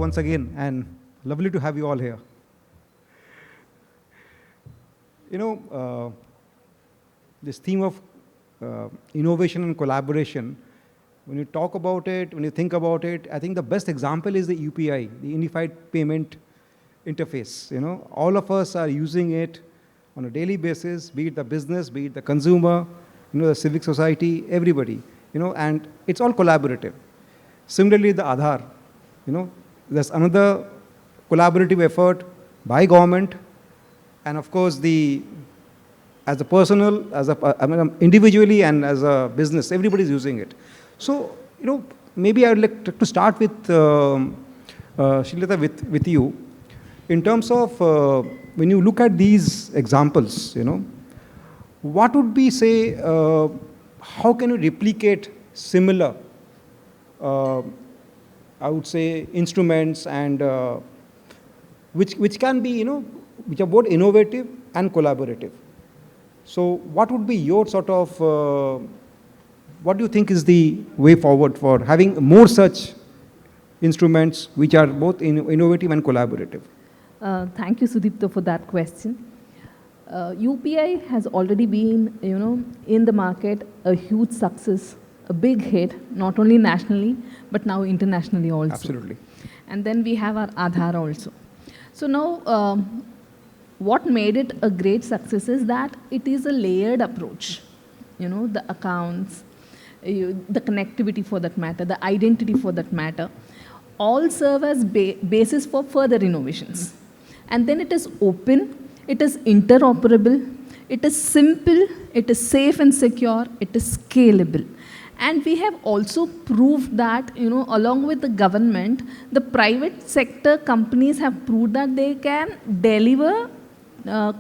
once again, and lovely to have you all here. This theme of innovation and collaboration, when you talk about it, when you think about it, I think the best example is the UPI, the Unified Payment Interface. All of us are using it on a daily basis, be it the business, be it the consumer, the civic society, everybody, and it's all collaborative. Similarly, the Aadhaar, there's another collaborative effort by government, and of course, as a personal, individually and as a business, everybody's using it. So, maybe I would like to start with, Shilita, with you. In terms of, when you look at these examples, what would be, say, how can you replicate similar, I would say, instruments and which can be, which are both innovative and collaborative. So what would be your sort of, what do you think is the way forward for having more such instruments which are both innovative and collaborative? Thank you, Sudipto, for that question. UPI has already been, in the market, a huge success, a big hit, not only nationally, but now internationally also. Absolutely. And then we have our Aadhaar also. So now, what made it a great success is that it is a layered approach. The accounts, the connectivity for that matter, the identity for that matter, all serve as basis for further innovations. And then it is open, it is interoperable, it is simple, it is safe and secure, it is scalable. And we have also proved that, along with the government, the private sector companies have proved that they can deliver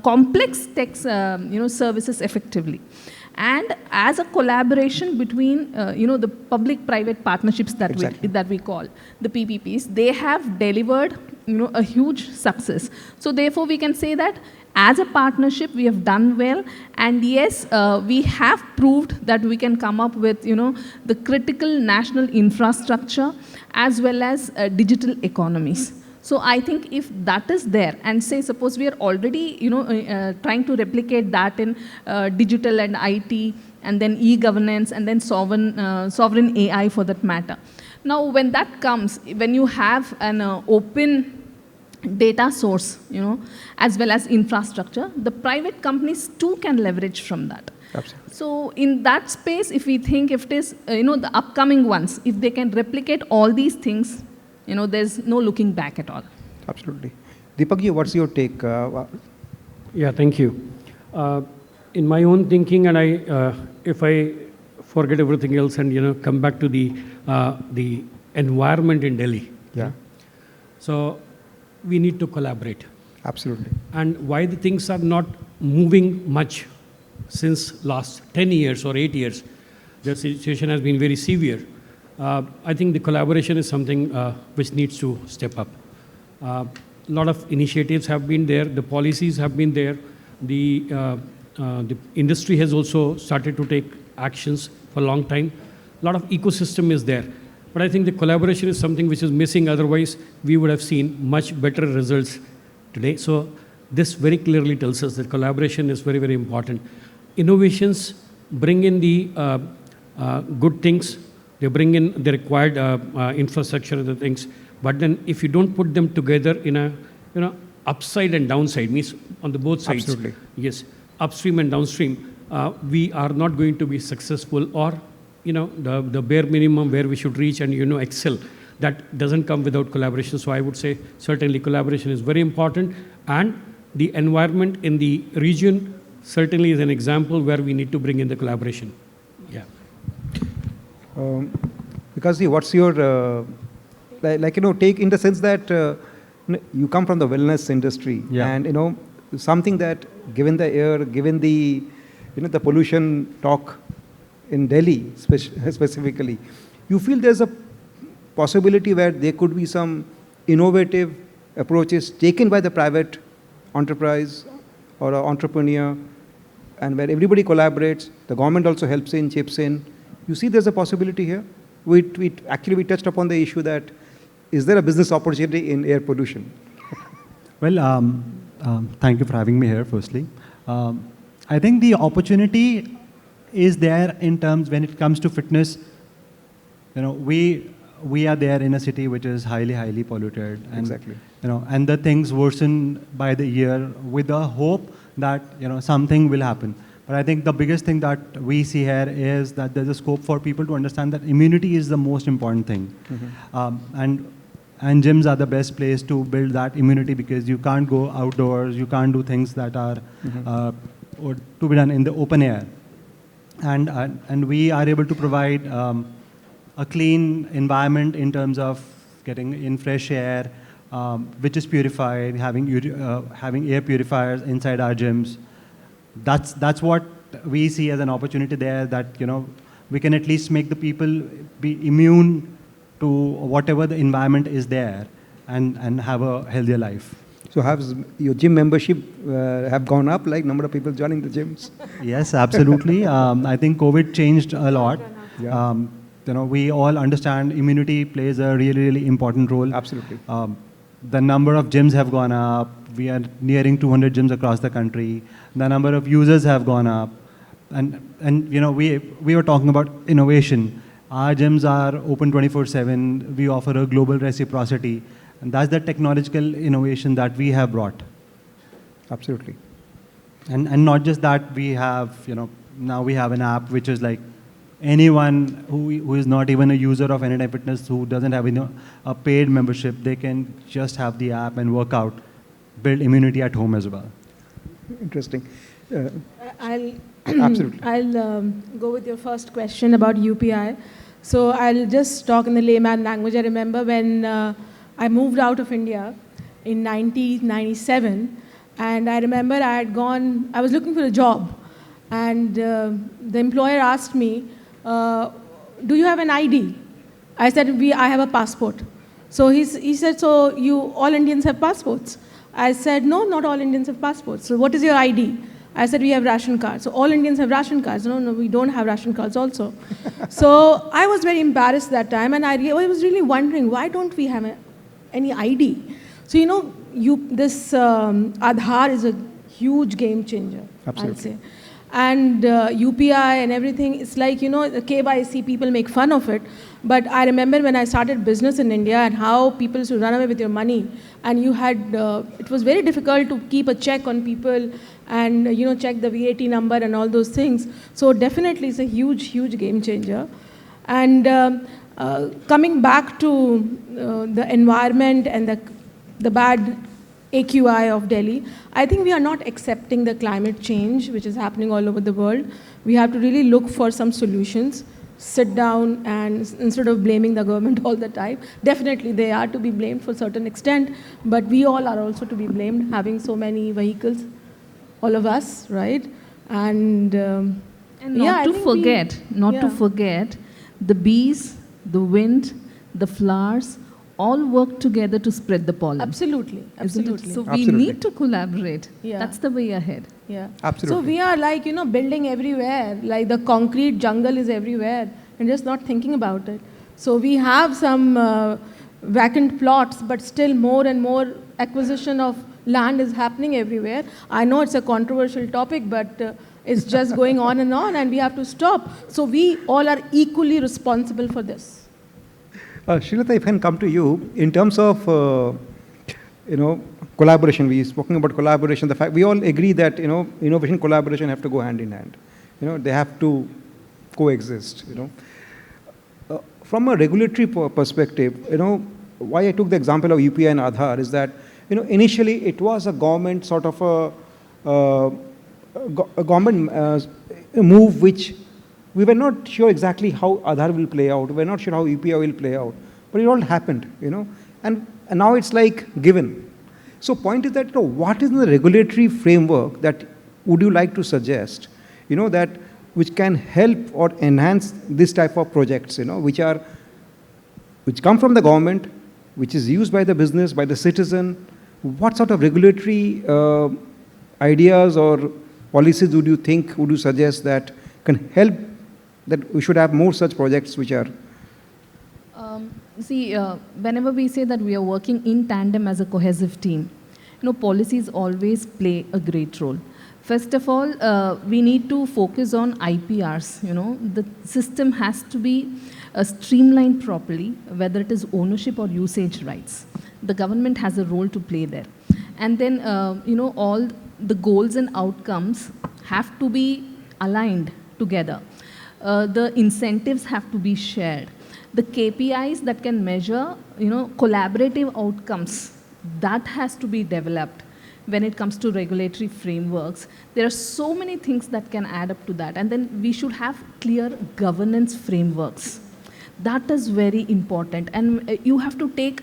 complex tech services effectively. And as a collaboration between, the public-private partnerships that, exactly. that we call, the PPPs, they have delivered, a huge success. So therefore, we can say that as a partnership, we have done well. And yes, we have proved that we can come up with, the critical national infrastructure as well as digital economies. So I think if that is there, and say suppose we are already, trying to replicate that in digital and IT, and then e-governance, and then sovereign AI for that matter. Now, when that comes, when you have an open data source, as well as infrastructure, the private companies too can leverage from that. Absolutely. So in that space, if we think if it is, the upcoming ones, if they can replicate all these things, there's no looking back at all. Absolutely. Deepak, what's your take? Yeah, thank you. In my own thinking, and if I forget everything else and come back to the environment in Delhi. Yeah. So we need to collaborate. Absolutely. And why the things are not moving much since last 10 years or 8 years, the situation has been very severe. I think the collaboration is something which needs to step up. A lot of initiatives have been there, the policies have been there, the industry has also started to take actions for a long time. A lot of ecosystem is there. But I think the collaboration is something which is missing, otherwise we would have seen much better results today. So this very clearly tells us that collaboration is very, very important. Innovations bring in the good things, they bring in the required infrastructure and the things, but then if you don't put them together in a upside and downside, means on the both sides. Absolutely. Yes, upstream and downstream, we are not going to be successful, or the bare minimum where we should reach and excel. That doesn't come without collaboration. So I would say certainly collaboration is very important, and the environment in the region certainly is an example where we need to bring in the collaboration. Yeah. Because what's your take in the sense that you come from the wellness industry, Yeah. and something that given the air, given the the pollution talk in Delhi specifically, you feel there's a possibility where there could be some innovative approaches taken by the private enterprise or an entrepreneur, and where everybody collaborates, the government also helps in, chips in. You see there's a possibility here? We touched upon the issue that is there a business opportunity in air pollution? Well, thank you for having me here, firstly. I think the opportunity is there in terms when it comes to fitness. You know, we are there in a city which is highly polluted. And, Exactly. You know, and the things worsen by the year with the hope that, you know, something will happen. But I think the biggest thing that we see here is that there's a scope for people to understand that immunity is the most important thing. And gyms are the best place to build that immunity, because you can't go outdoors, you can't do things that are or to be done in the open air. And we are able to provide a clean environment in terms of getting in fresh air, which is purified, having air purifiers inside our gyms. That's what we see as an opportunity there, that, you know, we can at least make the people be immune to whatever the environment is there, and have a healthier life. So has your gym membership have gone up, like number of people joining the gyms? Yes, absolutely. I think COVID changed a lot. Yeah. You know, we all understand immunity plays a really important role. Absolutely. The number of gyms have gone up. We are nearing 200 gyms across the country. The number of users have gone up. And you know, we were talking about innovation. Our gyms are open 24/7. We offer a global reciprocity. And that's the technological innovation that we have brought. Absolutely. And not just that, we have, you know, now we have an app which is like anyone who is not even a user of Anytime Fitness, who doesn't have a paid membership, they can just have the app and work out, build immunity at home as well. Interesting. I'll Absolutely. I'll go with your first question about UPI. So I'll just talk in the layman language. I remember when I moved out of India in 1997, and I remember I was looking for a job, and the employer asked me, do you have an ID? I said, I have a passport. So he said, so all Indians have passports? I said, no, not all Indians have passports. So what is your ID? I said, we have ration cards. So all Indians have ration cards. No, we don't have ration cards also. So I was very embarrassed that time, and I was really wondering, why don't we have any ID? So, you know, this Aadhaar is a huge game changer, Absolutely. I'll say. And UPI and everything, it's like, you know, the KYC, people make fun of it. But I remember when I started business in India and how people used to run away with your money. And you had, it was very difficult to keep a check on people and, you know, check the VAT number and all those things. So definitely it's a huge game changer. And coming back to the environment and the bad AQI of Delhi, I think we are not accepting the climate change which is happening all over the world. We have to really look for some solutions, sit down, and instead of blaming the government all the time. Definitely they are to be blamed for a certain extent, but we all are also to be blamed, having so many vehicles, all of us, right? And not to forget the bees, the wind, the flowers, all work together to spread the pollen. Absolutely. So we Absolutely. need to collaborate. Yeah. That's the way ahead. Yeah. Absolutely. So we are like, you know, building everywhere, like the concrete jungle is everywhere, and just not thinking about it. So we have some vacant plots, but still more and more acquisition of land is happening everywhere. I know it's a controversial topic, but it's just going on, and we have to stop. So we all are equally responsible for this. Srilata, if I can come to you, in terms of, you know, collaboration, we spoken about collaboration, the fact we all agree that, you know, innovation and collaboration have to go hand in hand. You know, they have to coexist, you know. From a regulatory perspective, you know, why I took the example of UPI and Aadhaar is that, you know, initially it was a government sort of a government move which we were not sure exactly how Aadhaar will play out. We were not sure how UPI will play out. But it all happened, you know. And now it's like given. So point is that, you know, what is the regulatory framework that would you like to suggest, you know, that which can help or enhance this type of projects, you know, which come from the government, which is used by the business, by the citizen. What sort of regulatory ideas or policies would you suggest that can help that we should have more such projects which are? Whenever we say that we are working in tandem as a cohesive team, policies always play a great role. First of all, we need to focus on IPRs. The system has to be streamlined properly, whether it is ownership or usage rights. The government has a role to play there. And then, all the goals and outcomes have to be aligned together. The incentives have to be shared. The KPIs that can measure, collaborative outcomes, that has to be developed when it comes to regulatory frameworks. There are so many things that can add up to that. And then we should have clear governance frameworks. That is very important. And you have to take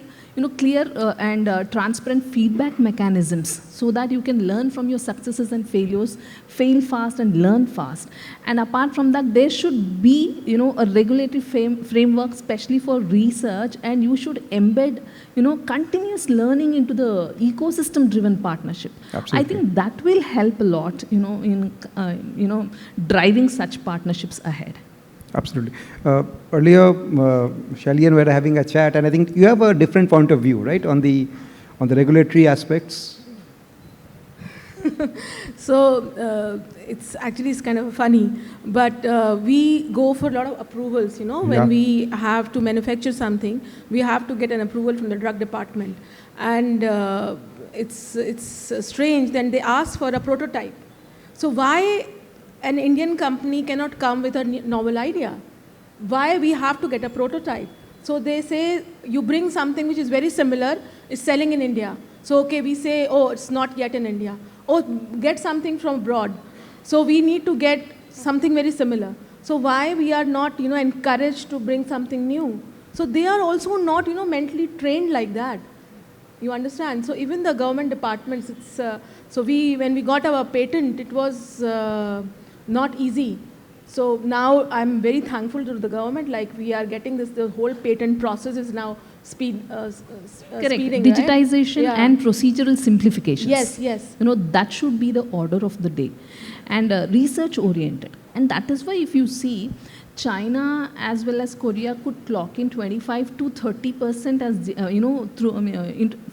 clear and transparent feedback mechanisms so that you can learn from your successes and failures, fail fast and learn fast. And apart from that, there should be, a regulatory framework, especially for research, and you should embed, continuous learning into the ecosystem-driven partnership. Absolutely. I think that will help a lot, in, driving such partnerships ahead. Absolutely. Earlier, Shelly and we were having a chat, and I think you have a different point of view, right, on the regulatory aspects. So it's kind of funny, but we go for a lot of approvals. When we have to manufacture something, we have to get an approval from the drug department, and it's strange. Then they ask for a prototype. So why an Indian company cannot come with a novel idea? Why we have to get a prototype? So they say, you bring something which is very similar, is selling in India. So okay, we say, oh, it's not yet in India. Oh, get something from abroad. So we need to get something very similar. So why we are not, encouraged to bring something new? So they are also not, mentally trained like that. You understand? So even the government departments, it's, when we got our patent, it was not easy. So now I'm very thankful to the government, like we are getting this, the whole patent process is now speeding. Digitization, right? and procedural simplifications. Yes. That should be the order of the day. And research oriented. And that is why if you see, China as well as Korea could clock in 25 to 30% as,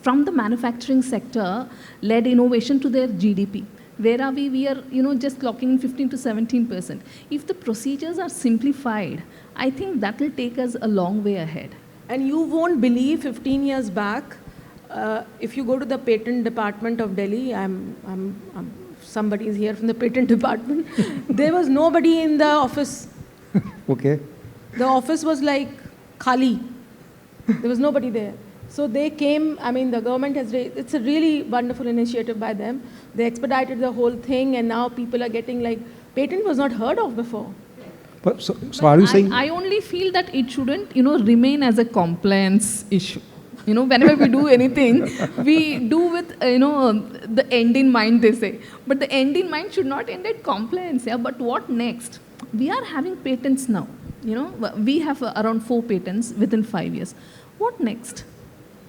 from the manufacturing sector led innovation to their GDP. Where are we? We are, just clocking in 15 to 17%. If the procedures are simplified, I think that will take us a long way ahead. And you won't believe 15 years back, if you go to the patent department of Delhi, somebody is here from the patent department, there was nobody in the office. Okay. The office was like khali. There was nobody there. So they came, the government has raised, it's a really wonderful initiative by them. They expedited the whole thing, and now people are getting patent was not heard of before. But, so are you saying? I only feel that it shouldn't, remain as a compliance issue. Whenever we do anything, we do with, the end in mind, they say. But the end in mind should not end at compliance. Yeah? But what next? We are having patents now. We have around 4 patents within 5 years. What next?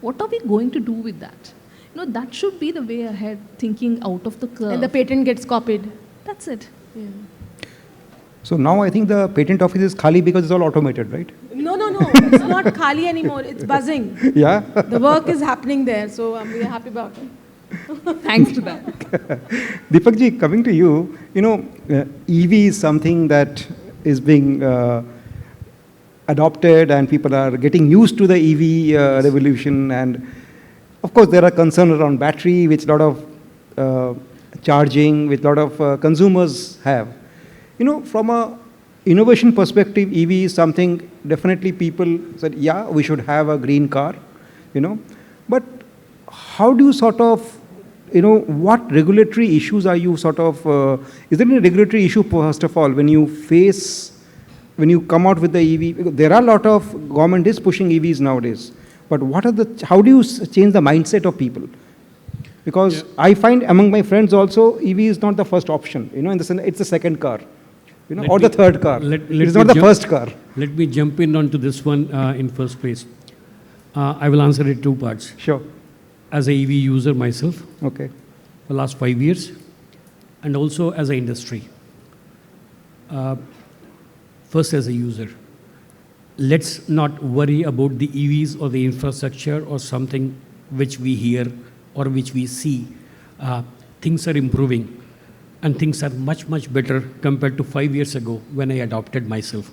What are we going to do with that? That should be the way ahead, thinking out of the curve. And the patent gets copied. That's it. Yeah. So now I think the patent office is khali because it's all automated, right? No. It's not khali anymore. It's buzzing. Yeah. The work is happening there, so we are happy about it. Thanks to that. Deepak ji, coming to you, EV is something that is being adopted, and people are getting used to the EV revolution. And of course, there are concerns around battery, which a lot of charging, which a lot of consumers have. From a innovation perspective, EV is something definitely people said, yeah, we should have a green car, But how do you sort of, what regulatory issues are you sort of, is there any regulatory issue, first of all, when you come out with the EV? There are a lot of, government is pushing EVs nowadays. But how do you change the mindset of people? Because I find among my friends also, EV is not the first option, in the sense it's the second car. Or the third car. It's not the first car. Let me jump in onto this one in first place. I will answer it 2 parts. Sure. As a EV user myself, okay, for the last 5 years, and also as an industry. First as a user. let's not worry about the EVs or the infrastructure or something which we hear or which we see. Things are improving and things are much, much better compared to 5 years ago when I adopted myself.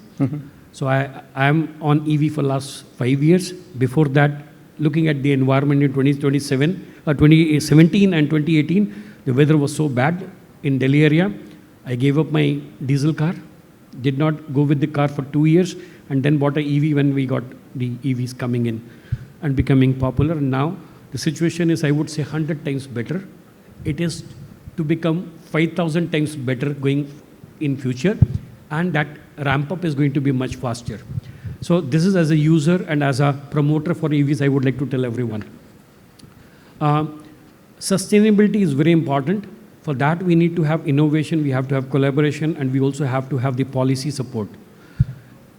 So I am on EV for last 5 years. Before that, looking at the environment in 2017 and 2018, the weather was so bad in Delhi area. I gave up my diesel car, did not go with the car for 2 years, and then bought an EV when we got the EVs coming in and becoming popular. And now the situation is, I would say, 100 times better. It is to become 5,000 times better going in future, and that ramp up is going to be much faster. So this is, as a user and as a promoter for EVs, I would like to tell everyone. Sustainability is very important. For that, we need to have innovation, we have to have collaboration, and we also have to have the policy support.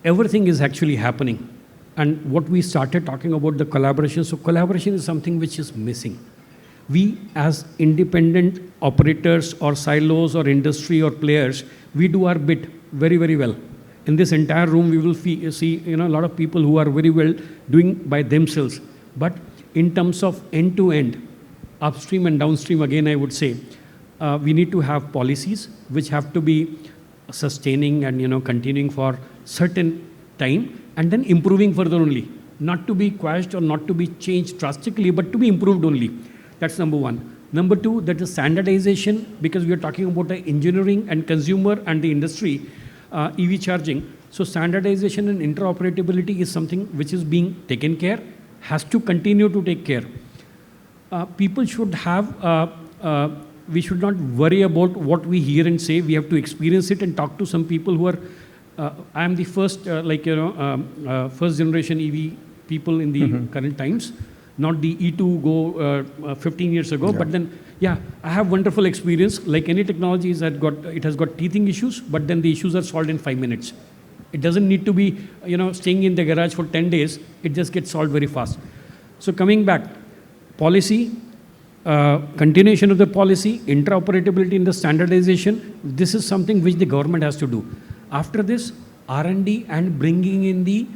Everything is actually happening. And what we started talking about, the collaboration, so collaboration is something which is missing. We, as independent operators or silos or industry or players, we do our bit very, very well. In this entire room, we will see a lot of people who are very well doing by themselves. But in terms of end-to-end, upstream and downstream, again, I would say, we need to have policies which have to be sustaining and continuing for certain time and then improving further only. Not to be quashed or not to be changed drastically, but to be improved only. That's number one. Number two, that is standardization, because we are talking about the engineering and consumer and the industry, EV charging. So standardization and interoperability is something which is being taken care, has to continue to take care. People should have, we should not worry about what we hear and say. We have to experience it and talk to some people who are, I am the first, first generation EV people in the current times, not the E2 go 15 years ago, but then, yeah, I have wonderful experience. Like any technology, it has got teething issues, but then the issues are solved in 5 minutes. It doesn't need to be, staying in the garage for 10 days. It just gets solved very fast. So coming back, policy, continuation of the policy, interoperability in the standardization, this is something which the government has to do. After this, R&D and bringing in the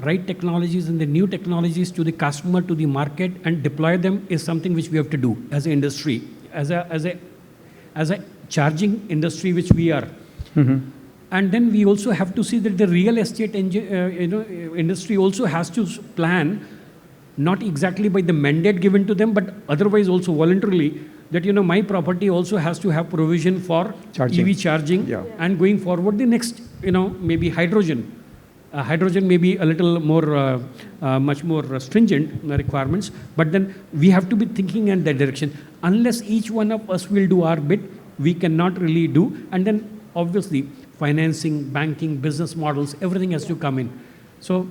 right technologies and the new technologies to the customer, to the market, and deploy them is something which we have to do as an industry, as a charging industry which we are. And then we also have to see that the real estate industry also has to plan, not exactly by the mandate given to them, but otherwise also voluntarily, that my property also has to have provision for EV charging, and going forward the next, maybe hydrogen. Hydrogen may be a little more, much more stringent requirements, but then we have to be thinking in that direction. Unless each one of us will do our bit, we cannot really do. And then obviously financing, banking, business models, everything has to come in. So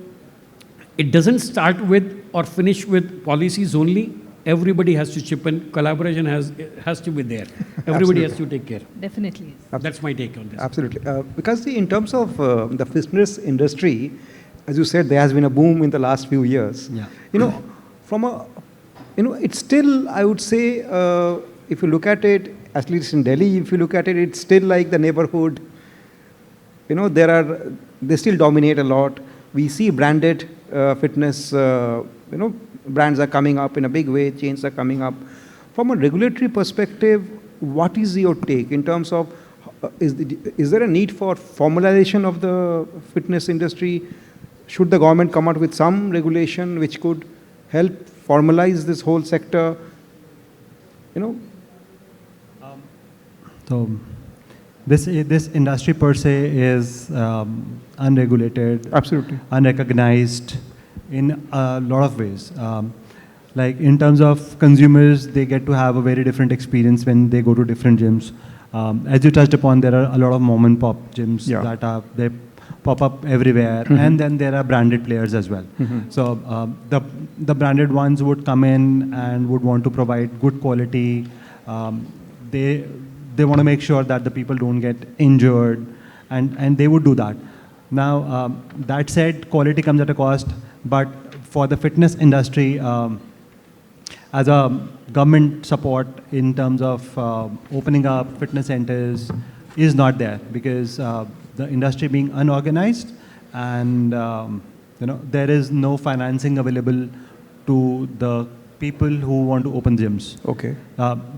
it doesn't start with or finish with policies only. Everybody has to chip in. Collaboration has to be there. Everybody has to take care. Definitely. That's my take on this. Absolutely. Because see, in terms of the fitness industry, as you said, there has been a boom in the last few years. Yeah. From a, it's still, I would say, if you look at it, at least in Delhi, if you look at it, it's still like the neighborhood. They still dominate a lot. We see branded fitness, brands are coming up in a big way, chains are coming up. From a regulatory perspective, what is your take in terms of, is there a need for formalization of the fitness industry? Should the government come out with some regulation which could help formalize this whole sector? So this industry per se is unregulated, absolutely unrecognized in a lot of ways. Like in terms of consumers, they get to have a very different experience when they go to different gyms. As you touched upon, there are a lot of mom and pop gyms that they pop up everywhere, and then there are branded players as well. So the branded ones would come in and would want to provide good quality. They want to make sure that the people don't get injured, and they would do that. Now, that said, quality comes at a cost, but for the fitness industry, as a government support in terms of opening up fitness centers is not there, because the industry being unorganized, and there is no financing available to the people who want to open gyms. Okay.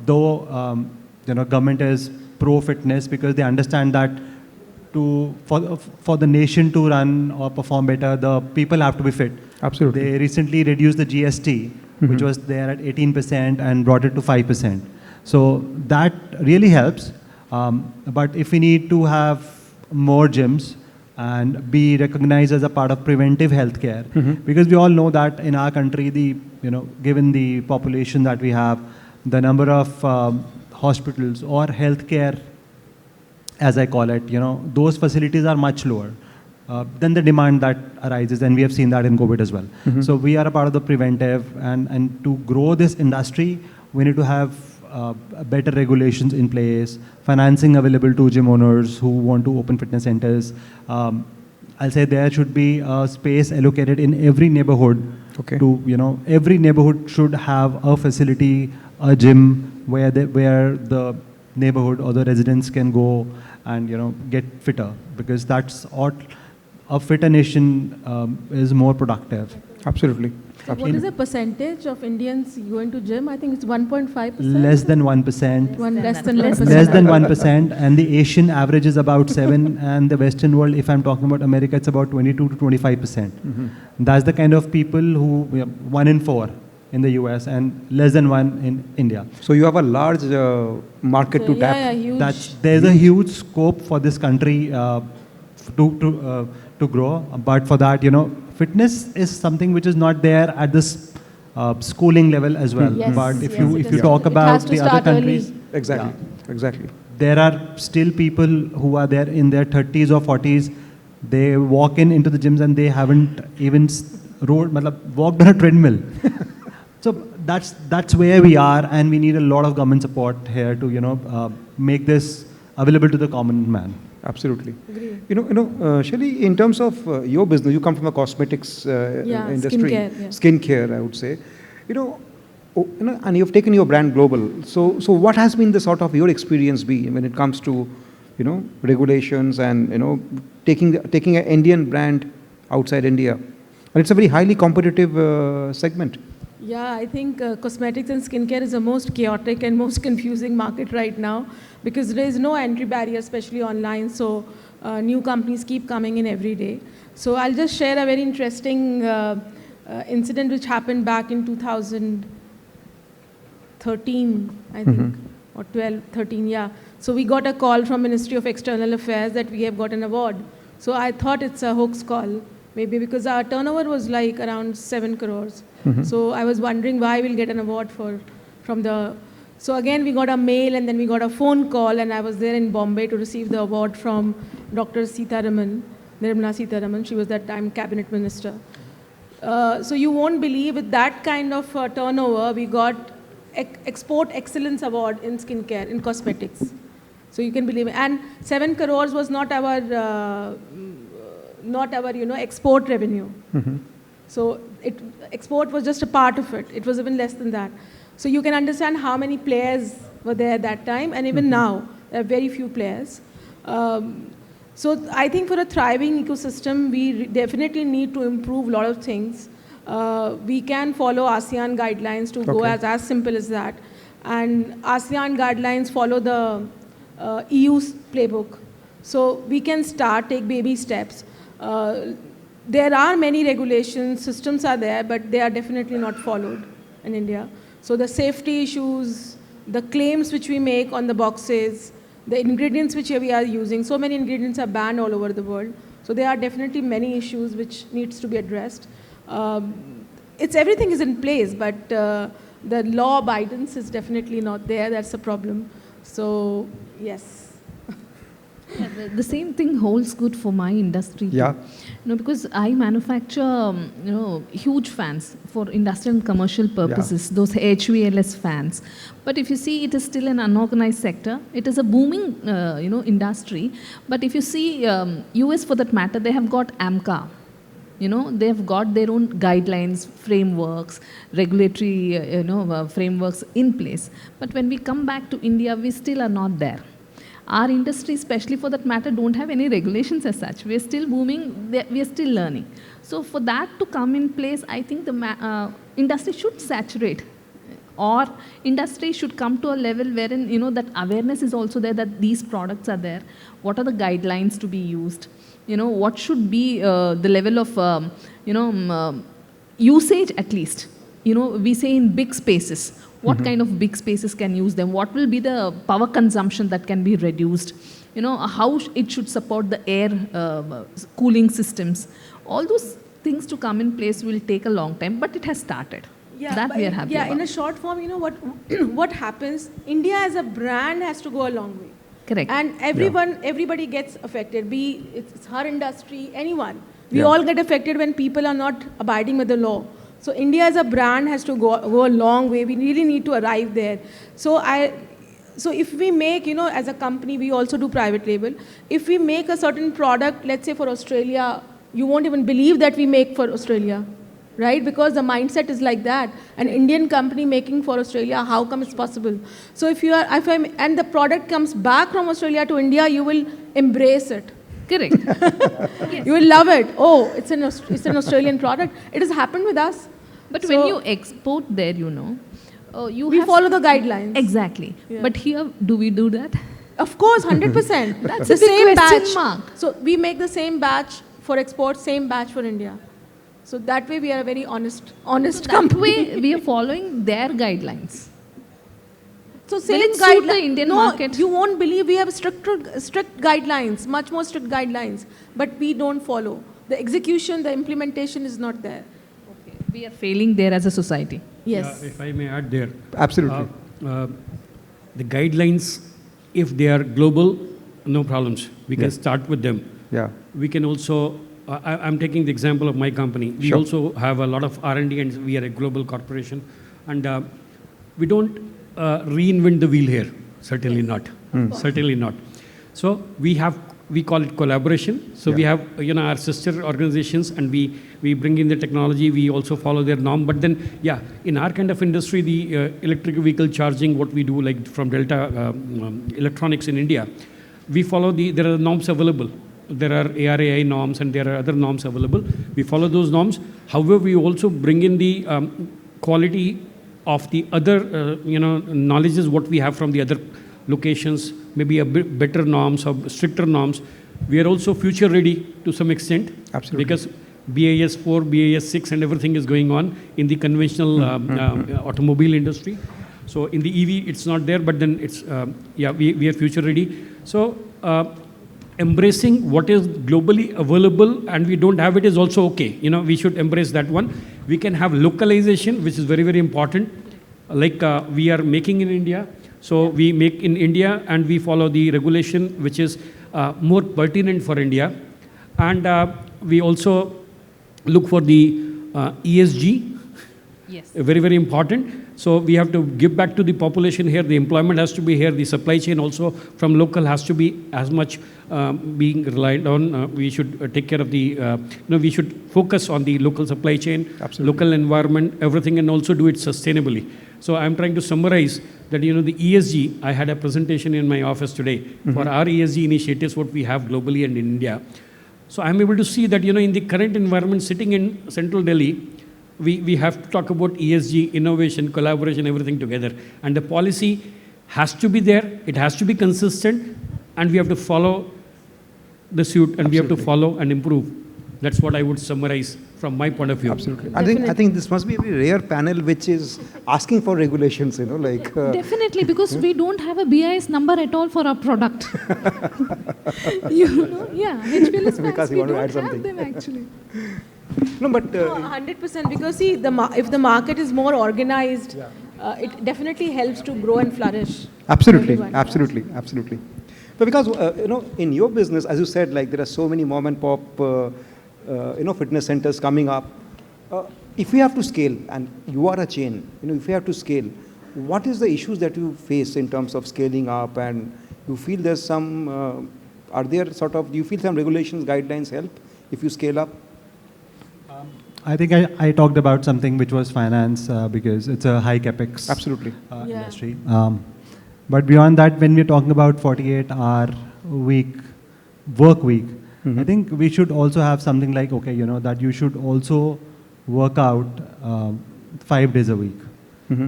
Though government is pro fitness because they understand that for the nation to run or perform better, the people have to be fit. Absolutely. They recently reduced the GST, which was there at 18%, and brought it to 5%. So that really helps. But if we need to have more gyms and be recognized as a part of preventive healthcare, because we all know that in our country, given the population that we have, the number of hospitals or healthcare, as I call it, those facilities are much lower than the demand that arises, and we have seen that in COVID as well. So we are a part of the preventive, and to grow this industry, we need to have better regulations in place, financing available to gym owners who want to open fitness centers. I'll say there should be a space allocated in every neighborhood. Okay. To every neighborhood should have a facility, a gym where the neighborhood or the residents can go and get fitter, because that's what a fitter nation is more productive. Absolutely. So what is the percentage of Indians going to gym? I think it's 1.5%. Less than 1%. Less than 1%. Less than 1%, and the Asian average is about 7, and the Western world, if I'm talking about America, it's about 22 to 25%. That's the kind of people who 1 in 4 in the US and less than 1 in India. So you have a large market to tap. Yeah, huge. There's a huge scope for this country to grow, but for that, fitness is something which is not there at this schooling level as well. Yes, But if yes, you it if you is. talk It about has to the other start early. countries, Exactly. there are still people who are there in their 30s or 40s. They walk into the gyms and they haven't even walked on a treadmill. So that's where we are, and we need a lot of government support here to make this available to the common man. Absolutely. Agree. Shelley, in terms of your business, you come from a cosmetics industry, skincare, I would say. And you've taken your brand global. So what has been the sort of your experience be when it comes to, regulations and taking an Indian brand outside India? And it's a very highly competitive segment. Yeah, I think cosmetics and skincare is the most chaotic and most confusing market right now, because there is no entry barrier, especially online. So new companies keep coming in every day. So I'll just share a very interesting incident which happened back in 2013, I think, or 12, 13, yeah. So we got a call from Ministry of External Affairs that we have got an award. So I thought it's a hoax call, maybe because our turnover was like around 7 crores. So I was wondering why we'll get an award from the... So again, we got a mail and then we got a phone call, and I was there in Bombay to receive the award from Dr. Nirmala Sitharaman. She was that time cabinet minister. So you won't believe, with that kind of turnover, we got Export Excellence Award in skincare, in cosmetics. So you can believe it. And 7 crores was not our export revenue. So export was just a part of it. It was even less than that. So you can understand how many players were there at that time, and even now, there are very few players. So I think for a thriving ecosystem, we definitely need to improve a lot of things. We can follow ASEAN guidelines to go as simple as that. And ASEAN guidelines follow the EU's playbook. So we can take baby steps. There are many regulations, systems are there, but they are definitely not followed in India. So the safety issues, the claims which we make on the boxes, the ingredients which we are using, so many ingredients are banned all over the world. So there are definitely many issues which needs to be addressed. Everything is in place, but the law abidance is definitely not there. That's a problem. So, yes. Yeah, the same thing holds good for my industry. Yeah. Because I manufacture, huge fans for industrial and commercial purposes, those HVLS fans. But if you see, it is still an unorganized sector. It is a booming, industry. But if you see, US for that matter, they have got AMCA. They have got their own guidelines, frameworks, regulatory, frameworks in place. But when we come back to India, we still are not there. Our industry, especially for that matter, don't have any regulations as such. We are still booming, we are still learning. So for that to come in place, I think the industry should saturate, or industry should come to a level wherein, that awareness is also there that these products are there. What are the guidelines to be used? What should be the level of, usage at least? We say in big spaces. What kind of big spaces can use them? What will be the power consumption that can be reduced? How it should support the air cooling systems. All those things to come in place will take a long time, but it has started. Yeah, that we are happy about. In a short form, what what happens, India as a brand has to go a long way. Correct. And everybody gets affected, be it's her industry, anyone. We all get affected when people are not abiding with the law. So India as a brand has to go a long way. We really need to arrive there. So if we make, as a company, we also do private label. If we make a certain product, let's say for Australia, you won't even believe that we make for Australia, right? Because the mindset is like that. An Indian company making for Australia, how come it's possible? So and the product comes back from Australia to India, you will embrace it. Correct. Yes. You will love it. Oh, it's an Australian product. It has happened with us. But when you export there, we follow the guidelines. Exactly. Yeah. But here, do we do that? Of course, 100%. That's the a big same question batch. Mark. So we make the same batch for export, same batch for India. So that way we are a very honest company. That way we are following their guidelines. So same guidelines. The Indian market. You won't believe we have strict guidelines, much more strict guidelines, but we don't follow. The execution, the implementation is not there. Okay. We are failing there as a society. Yes. If I may add there. Absolutely. The guidelines, if they are global, no problems. We can start with them. Yeah. We can also, I'm taking the example of my company. We also have a lot of R&D, and we are a global corporation. And we don't reinvent the wheel here. Certainly not. Certainly not. So we call it collaboration. So we have our sister organizations, and we bring in the technology. We also follow their norm. But then, in our kind of industry, the electric vehicle charging, what we do, like from Delta Electronics in India, we follow there are norms available. There are ARAI norms, and there are other norms available. We follow those norms. However, we also bring in the quality of the other, knowledges what we have from the other locations, maybe a bit better norms or stricter norms. We are also future ready to some extent. Absolutely. Because BAS 4, BAS 6 and everything is going on in the conventional automobile industry. So in the EV, it's not there, but then it's, we are future ready. So embracing what is globally available and we don't have it is also okay. We should embrace that one. We can have localization, which is very, very important. Like we are making in India. So we make in India and we follow the regulation, which is more pertinent for India. And we also look for the ESG. Yes. Very, very important. So we have to give back to the population here. The employment has to be here. The supply chain also from local has to be as much being relied on. We should take care of the, we should focus on the local supply chain, local environment, everything, and also do it sustainably. So I'm trying to summarize that, the ESG, I had a presentation in my office today for our ESG initiatives, what we have globally and in India. So I'm able to see that, in the current environment sitting in central Delhi, we have to talk about ESG, innovation, collaboration, everything together. And the policy has to be there, it has to be consistent, and we have to follow the suit, and we have to follow and improve. That's what I would summarize from my point of view. Absolutely. I think this must be a very rare panel which is asking for regulations, Definitely, because we don't have a BIS number at all for our product. HPL is because we you want to don't add something. have them actually. No, but 100%, because see, if the market is more organized, it definitely helps to grow and flourish. Absolutely. But because in your business, as you said, like there are so many mom and pop, fitness centers coming up. If we have to scale, and you are a chain, if we have to scale, what is the issues that you face in terms of scaling up? And you feel there's some, do you feel some regulations, guidelines help if you scale up? I think I talked about something which was finance because it's a high capex Absolutely. industry. But beyond that, when we're talking about 48-hour work week, I think we should also have something like, okay, that you should also work out 5 days a week,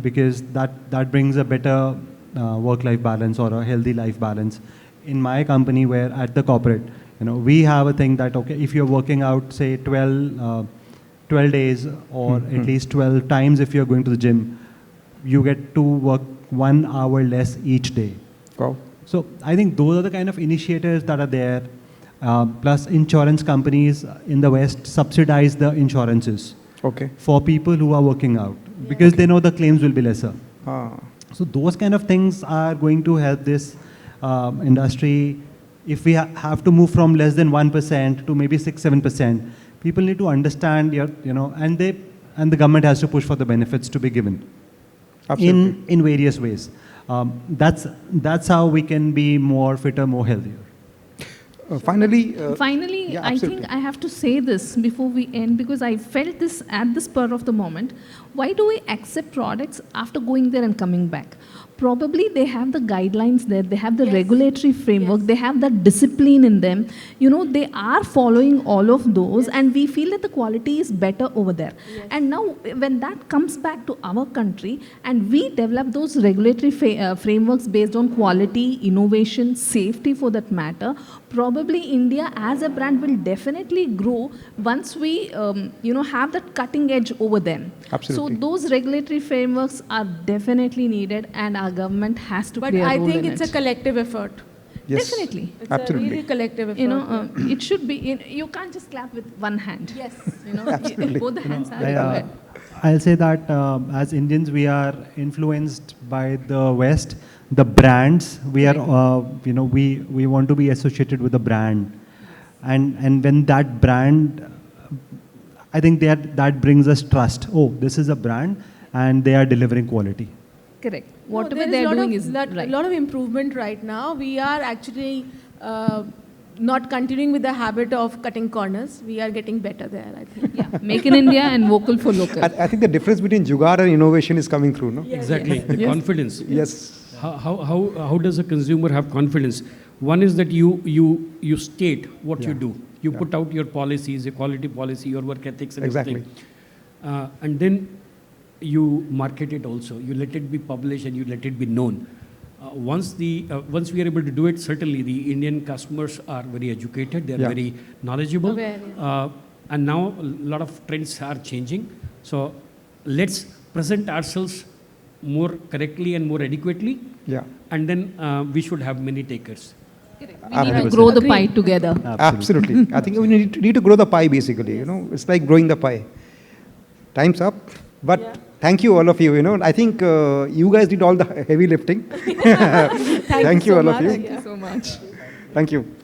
because that brings a better work-life balance or a healthy life balance. In my company, where at the corporate, we have a thing that, okay, if you're working out, say 12 days or at least 12 times if you're going to the gym, you get to work 1 hour less each day. Wow. So I think those are the kind of initiatives that are there. Plus insurance companies in the West subsidize the insurances for people who are working out, because they know the claims will be lesser. So those kind of things are going to help this industry. If we have to move from less than 1% to maybe 6-7%, people need to understand, and the government has to push for the benefits to be given in various ways. That's how we can be more fitter, more healthier. Finally, yeah, I think I have to say this before we end, because I felt this at the spur of the moment. Why do we accept products after going there and coming back? Probably they have the guidelines there, they have the regulatory framework, they have that discipline in them. They are following all of those, and we feel that the quality is better over there. And now when that comes back to our country and we develop those regulatory frameworks based on quality, innovation, safety for that matter, probably India as a brand will definitely grow once we have that cutting edge over them. Absolutely. So those regulatory frameworks are definitely needed, and our government has to play a role in it. But I think it's a collective effort. Yes. Definitely. It's Absolutely. a really collective effort. It should be, you can't just clap with one hand. Yes. Absolutely. Both the hands have to do it. I'll say that as Indians, we are influenced by the West, the brands. We are, we want to be associated with the brand, and when that brand, I think that brings us trust. Oh, this is a brand, and they are delivering quality. Correct. No, Whatever there is they're a lot doing of, is lot, right. A lot of improvement right now. We are actually not continuing with the habit of cutting corners. We are getting better there, I think. Yeah, make in India and vocal for local. I think the difference between jugaad and innovation is coming through, no? Exactly, the confidence. Yes. How does a consumer have confidence? One is that you state what you do. You put out your policies, your quality policy, your work ethics and everything. And then you market it also. You let it be published and you let it be known. Once we are able to do it, certainly the Indian customers are very educated, they are very knowledgeable. And now a lot of trends are changing. So let's present ourselves more correctly and more adequately. And then we should have many takers. We need to grow the pie together. Absolutely. I think we need to grow the pie, basically. It's like growing the pie. Time's up. But thank you, all of you. I think you guys did all the heavy lifting. Thank you all so of you. much. Thank you so much. Thank you.